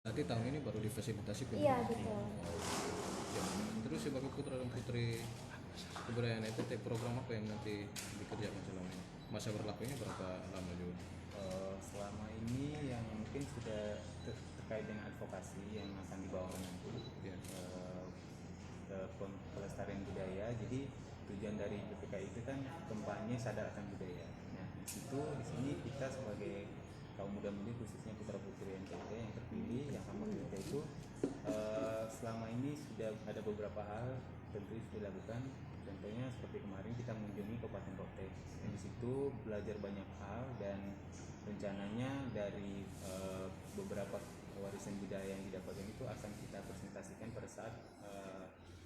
Nanti tahun ini baru difasilitasi ke. Iya betul. Ya. Terus sebagai putra dan putri kebudayaan NTT, program apa yang nanti dikerjakan selama ini? Masa berlakunya berapa lama juga? Selama ini yang mungkin sudah terkait dengan advokasi yang akan dibawa nanti Ya. Pelestarian budaya. Jadi tujuan dari PPK itu kan kampanye sadar akan budaya. Nah, di sini kita sebagai kaum muda-mudi khususnya putra putri NTT yang terpilih yang sama kita itu selama ini sudah ada beberapa hal tentu sudah dilakukan. Contohnya seperti kemarin kita mengunjungi Kabupaten Rote. Di situ belajar banyak hal dan rencananya dari beberapa warisan budaya yang didapatkan itu akan kita presentasikan pada saat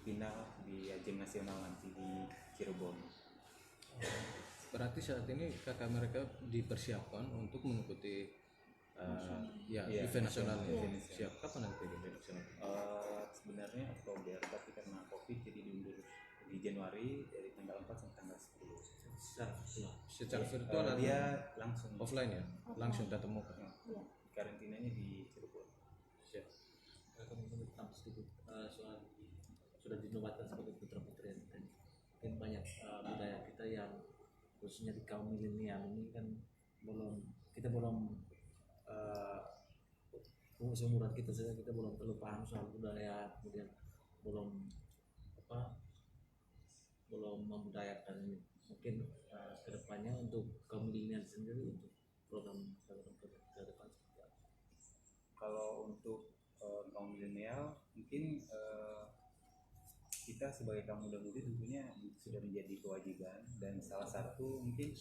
final di ajang nasional nanti di Cirebon. Berarti saat ini kakak mereka dipersiapkan untuk mengikuti event nasional ini. Iya. Siap kapan nanti event nasional? Sebenarnya Oktober, tapi karena COVID jadi diundur di Januari dari tanggal 4 sampai tanggal 10. Secara virtual atau Dia langsung offline ya? Langsung tatap muka. Iya. Karantinanya di Cirebon. Siap. Sudah dinobatkan sebagai putra putri NTT. Mungkin banyak budaya kita yang khususnya di kaum milenial ini kan kita belum seumuran kita saja kita belum terlalu paham soal budaya, kemudian belum membudayakan ini. Mungkin kedepannya untuk kaum milenial sendiri untuk program ke depan seperti apa? Kalau untuk kaum milenial mungkin kita sebagai kaum muda-mudi tentunya sudah menjadi kewajiban dan salah satu mungkin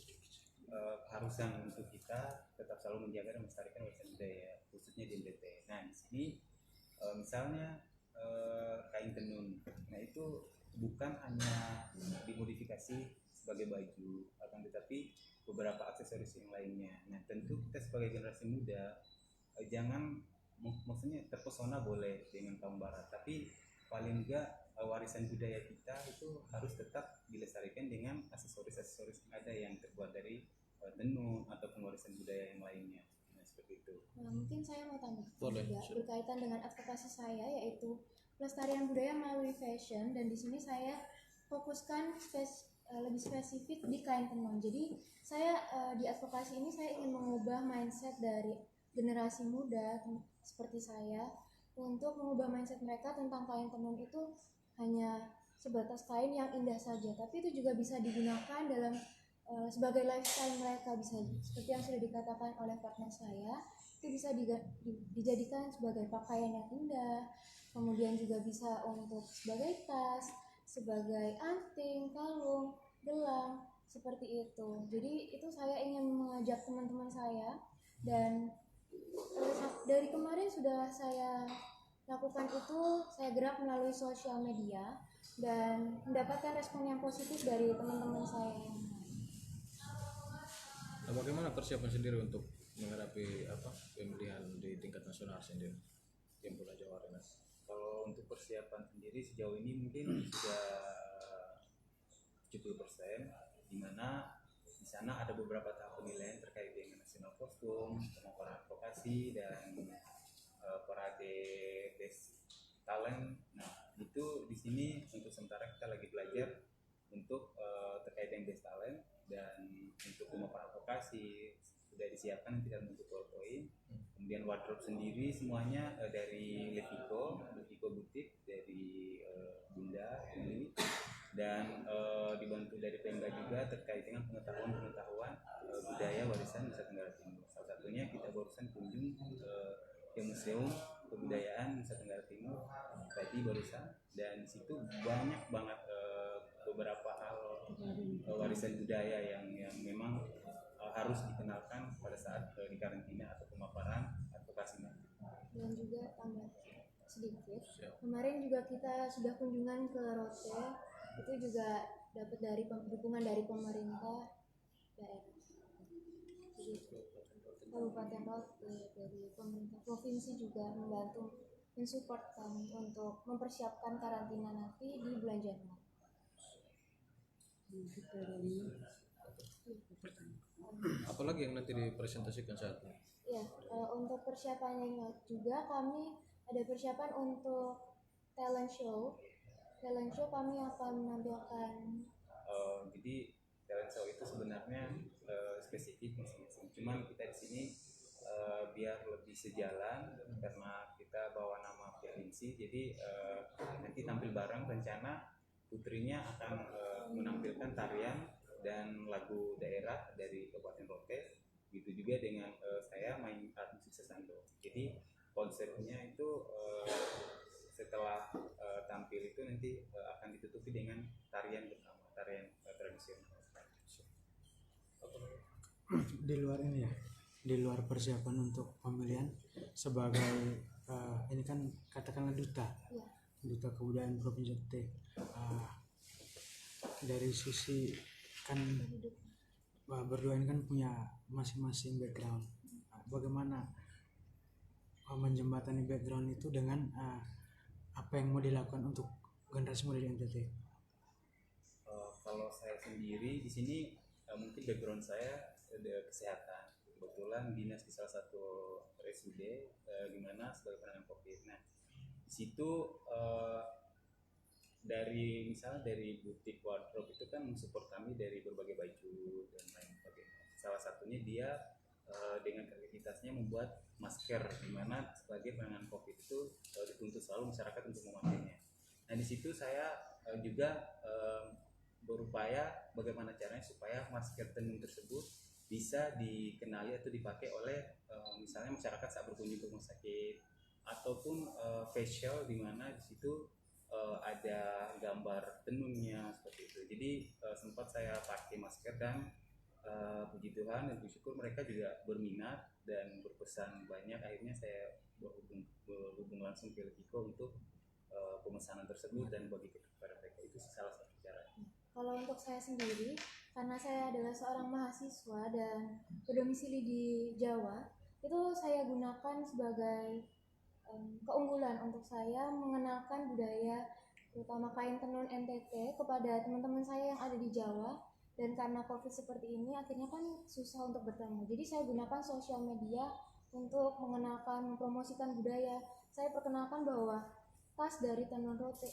harusan untuk kita tetap selalu menjaga dan melestarikan warisan budaya khususnya di NTT. Nah di sini misalnya kain tenun, nah itu bukan hanya dimodifikasi sebagai baju, akan tetapi beberapa aksesoris yang lainnya. Nah tentu kita sebagai generasi muda jangan maksudnya terpesona boleh dengan kaum barat, tapi paling enggak warisan budaya kita itu harus tetap dilestarikan dengan aksesoris-aksesoris yang ada yang terbuat dari tenun ataupun warisan budaya yang lainnya. Nah, seperti itu. Nah, mungkin saya mau tambah Boleh, juga siap. berkaitan dengan advokasi saya yaitu pelestarian budaya melalui fashion, dan di sini saya fokuskan lebih spesifik di kain tenun. Jadi saya di advokasi ini saya ingin mengubah mindset dari generasi muda seperti saya untuk mengubah mindset mereka tentang kain tenun itu hanya sebatas kain yang indah saja, tapi itu juga bisa digunakan dalam sebagai lifestyle mereka, bisa seperti yang sudah dikatakan oleh partner saya, itu bisa dijadikan sebagai pakaian yang indah, kemudian juga bisa untuk sebagai tas, sebagai anting, kalung, gelang, seperti itu. Jadi itu saya ingin mengajak teman-teman saya, dan dari kemarin sudah saya lakukan itu, saya gerak melalui sosial media dan mendapatkan respon yang positif dari teman-teman saya yang lain. Nah, bagaimana persiapan sendiri untuk menghadapi pemilihan di tingkat nasional sendiri yang Polda Jawa Tengah? Kalau untuk persiapan sendiri sejauh ini mungkin sudah 70%, di mana di sana ada beberapa tahap penilaian terkait dengan national kostum, pemaparan advokasi dan parade best talent. Nah, itu di sini untuk sementara kita lagi belajar untuk terkait dengan best talent, dan untuk pemaparan advokasi sudah disiapkan tidak untuk PowerPoint. Kemudian wardrobe sendiri semuanya dari Leviko Butik dari Bunda ini, dan dibantu dari Pemda juga terkait dengan pengetahuan budaya warisan Nusa Tenggara Timur. Salah satunya kita barusan kunjung ke Museum Kebudayaan Nusa Tenggara Timur tadi barusan, dan situ banyak banget beberapa hal warisan budaya yang memang harus dikenalkan pada saat di karantina atau pemaparan advokasi nanti. Dan juga tambah sedikit, kemarin juga kita sudah kunjungan ke Rote, itu juga dapat dari dukungan dari pemerintah daerah. Jadi Kabupaten Rote, dari pemerintah provinsi juga membantu mensupport kami untuk mempersiapkan karantina nanti di bulan Januari. Apalagi yang nanti dipresentasikan saat ini? Ya, untuk persiapannya juga kami ada persiapan untuk talent show. Talent show kami akan menampilkan. Jadi talent show itu sebenarnya spesifik masing-masing. Cuman kita di sini biar lebih sejalan karena kita bawa nama provinsi, jadi nanti tampil bareng. Rencana putrinya akan menampilkan tarian dan lagu daerah dari Kabupaten Rote. Begitu juga dengan saya main alat musik sesando. Jadi konsepnya itu setelah tampil itu nanti akan ditutupi dengan tarian bersama, tarian tradisional. Di luar ini ya, di luar persiapan untuk pemilihan sebagai ini kan katakanlah duta Ya, duta kebudayaan Provinsi T, dari sisi kan hidup. berdua ini kan punya masing-masing background. Bagaimana menjembatani background itu dengan apa yang mau dilakukan untuk generasi muda di NTT? Kalau saya sendiri di sini mungkin background saya ada kesehatan. Kebetulan dinas di salah satu RSUD di mana sebagai penanganan COVID. Nah, di situ dari misalnya dari butik wardrobe itu kan mensupport kami dari berbagai baju dan lain sebagainya. Salah satunya dia dengan kreativitasnya membuat masker, di mana sebagai penanganan COVID itu dituntut selalu masyarakat untuk memakainya. Nah, di situ saya juga berupaya bagaimana caranya supaya masker tenun tersebut bisa dikenali atau dipakai oleh misalnya masyarakat saat berkunjung ke rumah sakit ataupun facial, di mana di situ ada gambar tenunnya seperti itu. Jadi sempat saya pakai masker dan puji Tuhan dan puji syukur mereka juga berminat dan berpesan banyak. Akhirnya saya berhubung langsung ke Lekiko untuk pemesanan tersebut dan bagi kepada mereka. Itu salah satu cara. Kalau untuk saya sendiri, karena saya adalah seorang mahasiswa dan berdomisili di Jawa, itu saya gunakan sebagai keunggulan untuk saya mengenalkan budaya terutama kain tenun NTT kepada teman-teman saya yang ada di Jawa. Dan karena COVID seperti ini akhirnya kan susah untuk bertemu, jadi saya gunakan sosial media untuk mengenalkan, mempromosikan budaya. Saya perkenalkan bahwa tas dari tenun rote,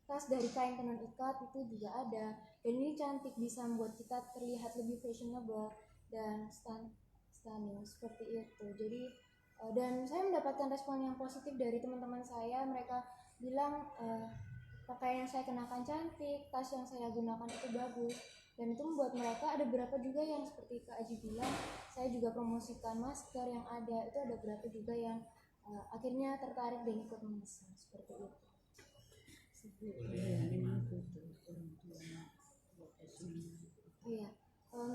tas dari kain tenun ikat itu juga ada, dan ini cantik, bisa membuat kita terlihat lebih fashionable dan stunning seperti itu. Jadi dan saya mendapatkan respon yang positif dari teman-teman saya. Mereka bilang pakaian yang saya kenakan cantik, tas yang saya gunakan itu bagus, dan itu membuat mereka, ada beberapa juga yang seperti Kak Aji bilang, saya juga promosikan masker yang ada, itu ada beberapa juga yang akhirnya tertarik dan ikut memesan seperti itu. Iya,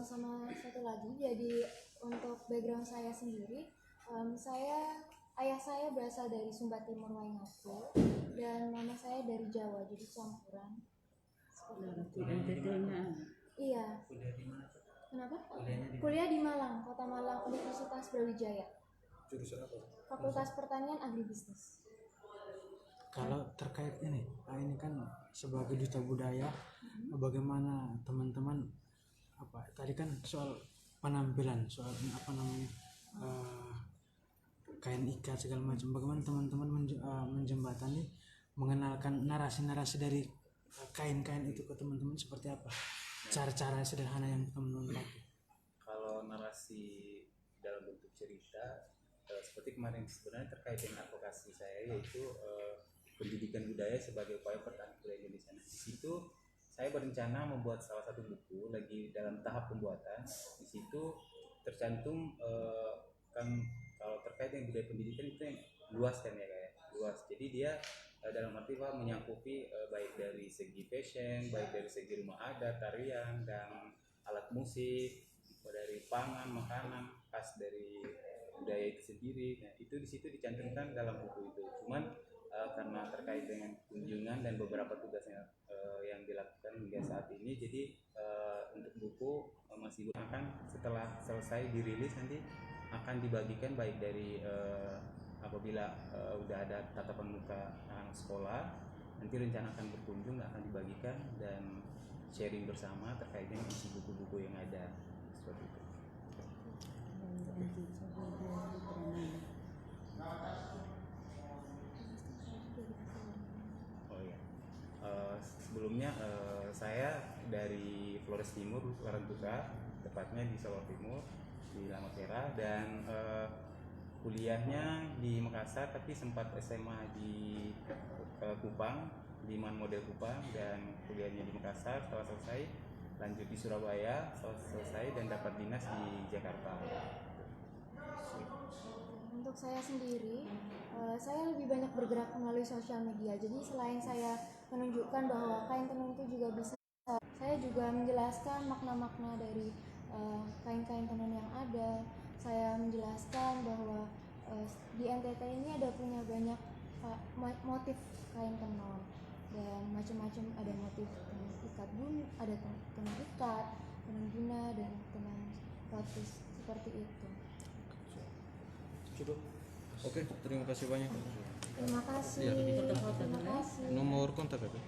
sama satu lagi, jadi untuk background saya sendiri, ayah saya berasal dari Sumba Timur Waingapu dan mama saya dari Jawa, jadi campuran. Iya. Kenapa? Kuliah di Malang, Kota Malang, Universitas Brawijaya. Jurusan apa? Fakultas Pertanian Agribisnis. Kalau terkait ini kan sebagai duta budaya, bagaimana teman-teman tadi kan soal penampilan, soal kain ikat segala macam, bagaimana teman-teman menjembatani, mengenalkan narasi-narasi dari kain-kain itu ke teman-teman, seperti apa cara-cara sederhana yang teman-teman pakai? Kalau narasi dalam bentuk cerita seperti kemarin sebenarnya terkait dengan advokasi saya, yaitu pendidikan budaya sebagai upaya pertahanan budaya Indonesia. Di situ saya berencana membuat salah satu buku lagi dalam tahap pembuatan. Di situ tercantum kan kalau terkait dengan budaya pendidikan itu yang luas kan ya, kayak luas. Jadi dia dalam arti menyangkupi baik dari segi fashion, baik dari segi rumah adat, tarian dan alat musik, dari pangan, makanan khas dari budaya itu sendiri. Nah, itu di situ dicantumkan dalam buku itu. Cuman karena terkait dengan kunjungan dan beberapa tugasnya yang dilakukan hingga saat ini, jadi untuk buku masih akan setelah selesai dirilis nanti akan dibagikan baik dari apabila udah ada tatapan muka anak sekolah, nanti rencana akan berkunjung, akan dibagikan dan sharing bersama terkait dengan isi buku-buku yang ada seperti itu. Oh iya. Sebelumnya saya dari Flores Timur, Larantuka, tepatnya di Solo Timur, di Lamatera, dan kuliahnya di Makassar, tapi sempat SMA di Kupang, di Man Model Kupang, dan kuliahnya di Makassar. Setelah selesai, lanjut di Surabaya, setelah selesai dan dapat dinas di Jakarta. Untuk saya sendiri, saya lebih banyak bergerak melalui sosial media. Jadi selain saya menunjukkan bahwa kain tenun itu juga bisa, saya juga menjelaskan makna-makna dari kain-kain tenun yang ada. Saya menjelaskan bahwa di NTT ini ada punya banyak motif kain tenun dan macam-macam, ada motif tenun ikat bun, ada tenun ikat, tenun guna, dan tenun batis seperti itu. Cukup. Oke, terima kasih banyak. Terima kasih. Iya. Terima kasih. Nomor kontak apa?